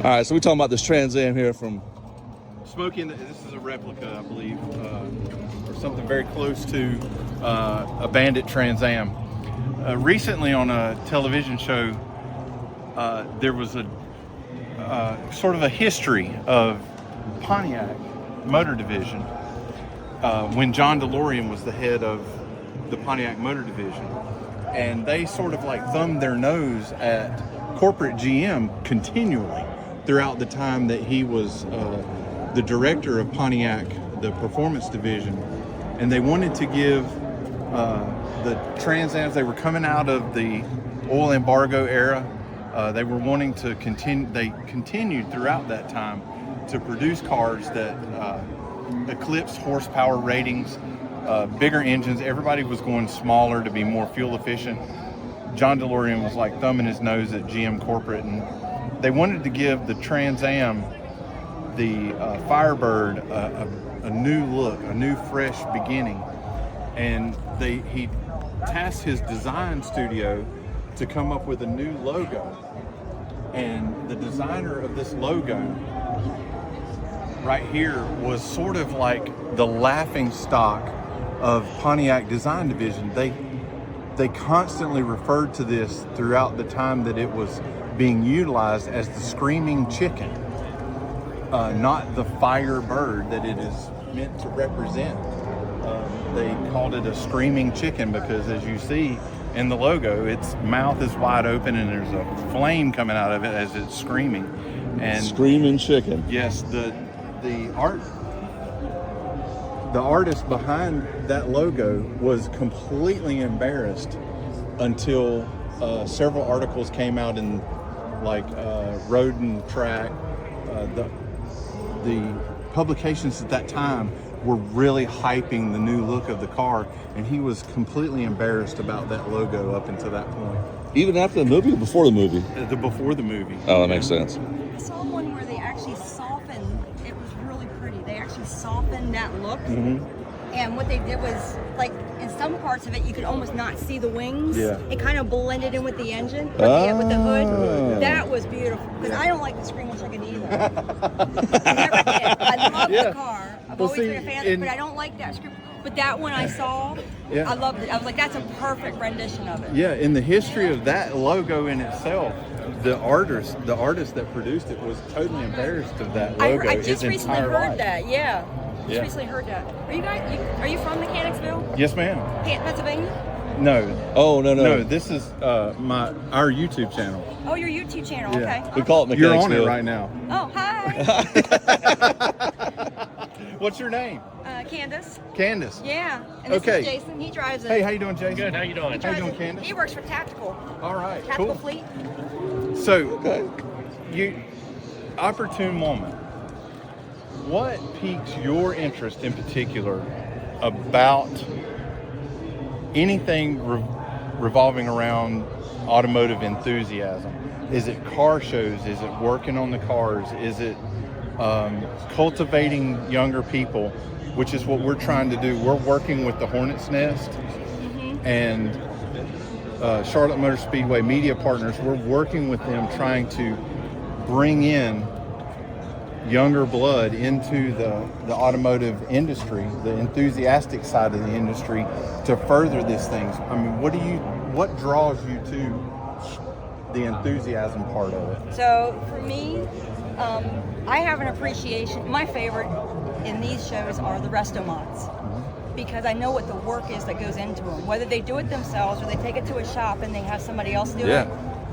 All right, so we're talking about this Trans Am here from Smoky. This is a replica, I believe, or something very close to a Bandit Trans Am. Recently on a television show, there was a sort of a history of Pontiac Motor Division when John DeLorean was the head of the Pontiac Motor Division, and they sort of like thumbed their nose at corporate GM continually throughout the time that he was the director of Pontiac, the performance division. And they wanted to give the Trans Ams, they were coming out of the oil embargo era. They were wanting to continue, they continued throughout that time to produce cars that eclipsed horsepower ratings, bigger engines. Everybody was going smaller to be more fuel efficient. John DeLorean was like thumbing his nose at GM corporate, and they wanted to give the Trans Am, the Firebird, a new look, a new fresh beginning. And he tasked his design studio to come up with a new logo. And the designer of this logo right here was sort of like the laughing stock of Pontiac Design Division. They constantly referred to this throughout the time that it was being utilized as the Screaming Chicken, not the Firebird that it is meant to represent. They called it a Screaming Chicken because, as you see in the logo, its mouth is wide open and there's a flame coming out of it as it's screaming. And Screaming Chicken. Yes, the artist behind that logo was completely embarrassed until several articles came out in like Road and Track. The publications at that time were really hyping the new look of the car, and he was completely embarrassed about that logo up until that point. Even after the movie or before the movie? Before the movie. Oh, that makes sense. I saw one where they actually softened, it was really pretty. They actually softened that look. Mm-hmm. And what they did was, like, in some parts of it, you could almost not see the wings. Yeah. It kind of blended in with the engine, with the hood. Oh. That was beautiful. Because I don't like the Screaming Chicken either. I never did. I love the car. I've always been a fan of it, but I don't like that Screaming. But that one I saw, I loved it. I was like, that's a perfect rendition of it. Yeah, in the history of that logo in itself, the artist that produced it was totally embarrassed of that logo. I just recently heard that. Yeah. Yeah. Recently heard that. Are you guys? Are you from Mechanicsville? Yes, ma'am. Pennsylvania? No. Oh, no. No, this is our YouTube channel. Oh, your YouTube channel. Yeah. Okay. We call it Mechanicsville. You're on it right now. Oh, hi. What's your name? Candace. Candace. Yeah. And this Okay. is Jason. He drives it. Hey, how you doing, Jason? Good. How you doing? How you doing, Candace? He works for Tactical. All right. Tactical Cool. Fleet. So, opportune moment. What piques your interest in particular about anything revolving around automotive enthusiasm? Is it car shows? Is it working on the cars? Is it cultivating younger people, which is what we're trying to do? We're working with the Hornet's Nest and Charlotte Motor Speedway Media Partners. We're working with them trying to bring in younger blood into the automotive industry, the enthusiastic side of the industry, to further these things. I mean, what draws you to the enthusiasm part of it? So for me, I have an appreciation. My favorite in these shows are the resto mods, because I know what the work is that goes into them. Whether they do it themselves or they take it to a shop and they have somebody else do it.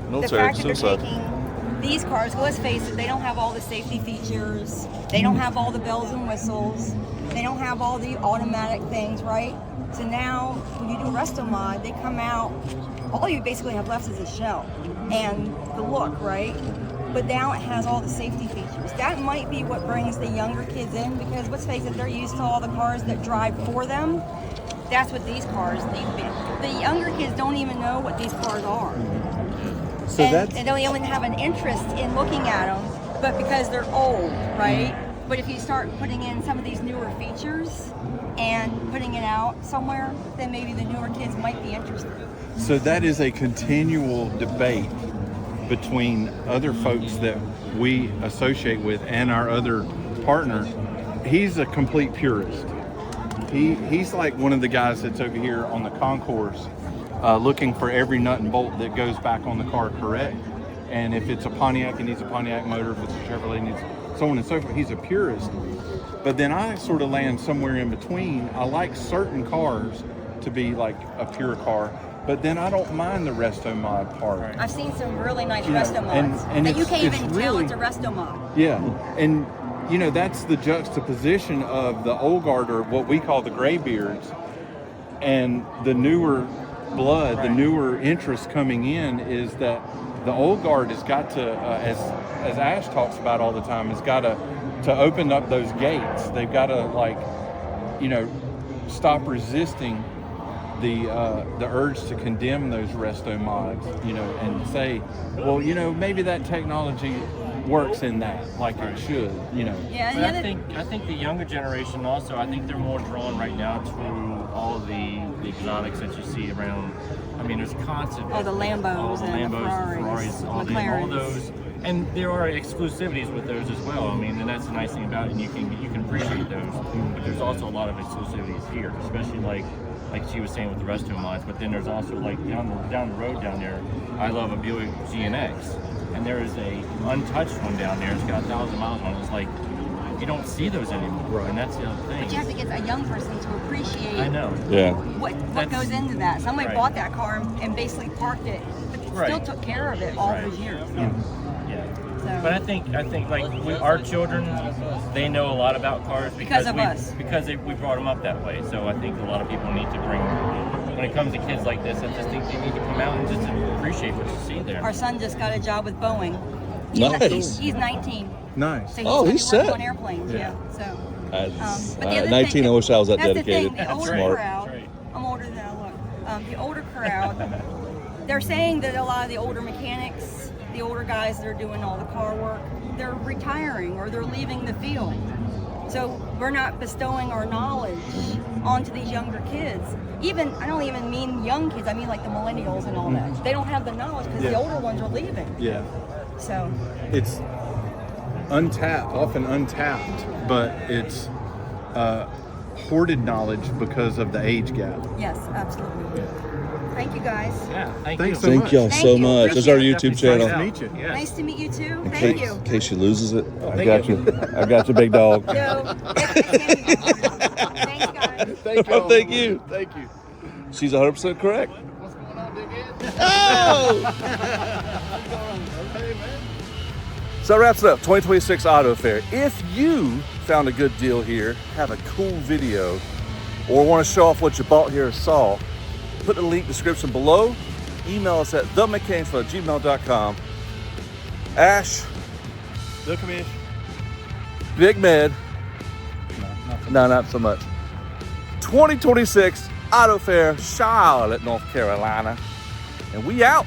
No The terror, fact that they're suicide. taking these cars, let's face it, they don't have all the safety features. They don't have all the bells and whistles. They don't have all the automatic things, right? So now, when you do a resto mod, they come out, all you basically have left is a shell and the look, right? But now it has all the safety features. That might be what brings the younger kids in, because let's face it, they're used to all the cars that drive for them. That's what these cars need to be. The younger kids don't even know what these cars are. So And they don't even have an interest in looking at them, but because they're old, right? But if you start putting in some of these newer features and putting it out somewhere, then maybe the newer kids might be interested. So that is a continual debate between other folks that we associate with and our other partner. He's a complete purist. He's like one of the guys that's over here on the concourse looking for every nut and bolt that goes back on the car correct. And if it's a Pontiac, it needs a Pontiac motor. If it's a Chevrolet, it needs so on and so forth. He's a purist. But then I sort of land somewhere in between. I like certain cars to be like a pure car, but then I don't mind the resto mod part. I've seen some really nice You know, resto mods and that you it's- can't it's even tell really- it's a resto mod. Yeah, and you know, that's the juxtaposition of the old guard, or what we call the graybeards, and the newer blood, the newer interest coming in, is that the old guard has got to, as Ash talks about all the time, has got to open up those gates. They've got to, like, you know, stop resisting the urge to condemn those resto mods, you know, and say, well, you know, maybe that technology works in that like it should, you know. Yeah, But and I think the younger generation also, I think they're more drawn right now to all of the exotics that you see around. I mean, there's constant. Oh, the Lambos all the and the Ferraris, all McLarens. those. And there are exclusivities with those as well. I mean, and that's the nice thing about it, and you can appreciate those. But there's also a lot of exclusivities here, especially like she was saying with the resto mods. But then there's also like down the road down there, I love a Buick GNX, and there is a untouched one down there. It's got 1,000 miles on it. It's like you don't see those anymore, right? And that's the other thing. but you have to get a young person to appreciate I know. Yeah. what That's- goes into that. Somebody Right. bought that car and basically parked it, but still Right. took care of it all Right. those years. Yeah. So, But I think like our children, they know a lot about cars Because of us. because we brought them up that way. So I think a lot of people need to bring, when it comes to kids like this, I just think they need to come out and just appreciate what you see there. our son just got a job with Boeing. Nice. He's 19. Nice. So Oh, gonna he's be working set. on airplanes. Yeah. So. But the At other 19, thing, I wish I was that that's dedicated. The thing, the That's older smart. crowd, That's right. I'm older than I look. The older crowd, they're saying that a lot of the older mechanics, the older guys that are doing all the car work, they're retiring or they're leaving the field. So we're not bestowing our knowledge onto these younger kids. Even, I don't even mean young kids, I mean like the millennials and all that. They don't have the knowledge because the Yeah. older ones are leaving. Yeah. So, It's often untapped, but it's hoarded knowledge because of the age gap. yes, absolutely. Thank you guys. Yeah, thank Thanks you. so Thank much. y'all Thank so you. much. This is our Appreciate YouTube it. channel. Nice to meet you. Yeah. Nice to meet you too. In Thank case, you. in case she loses it, I thank got you. you. I got you, big dog. No, thanks guys. Thank you. Oh, thank you. Thank you. She's 100% correct. What's going on, Big Ed? Oh! Okay, man. So that wraps it up, 2026 Auto Fair. If you found a good deal here, have a cool video, or want to show off what you bought here or saw, put the link description below. Email us at theMechanicsville@gmail.com. Ash, The commish. Big Med, no, not so much. 2026 Auto Fair, Charlotte, North Carolina. And we out.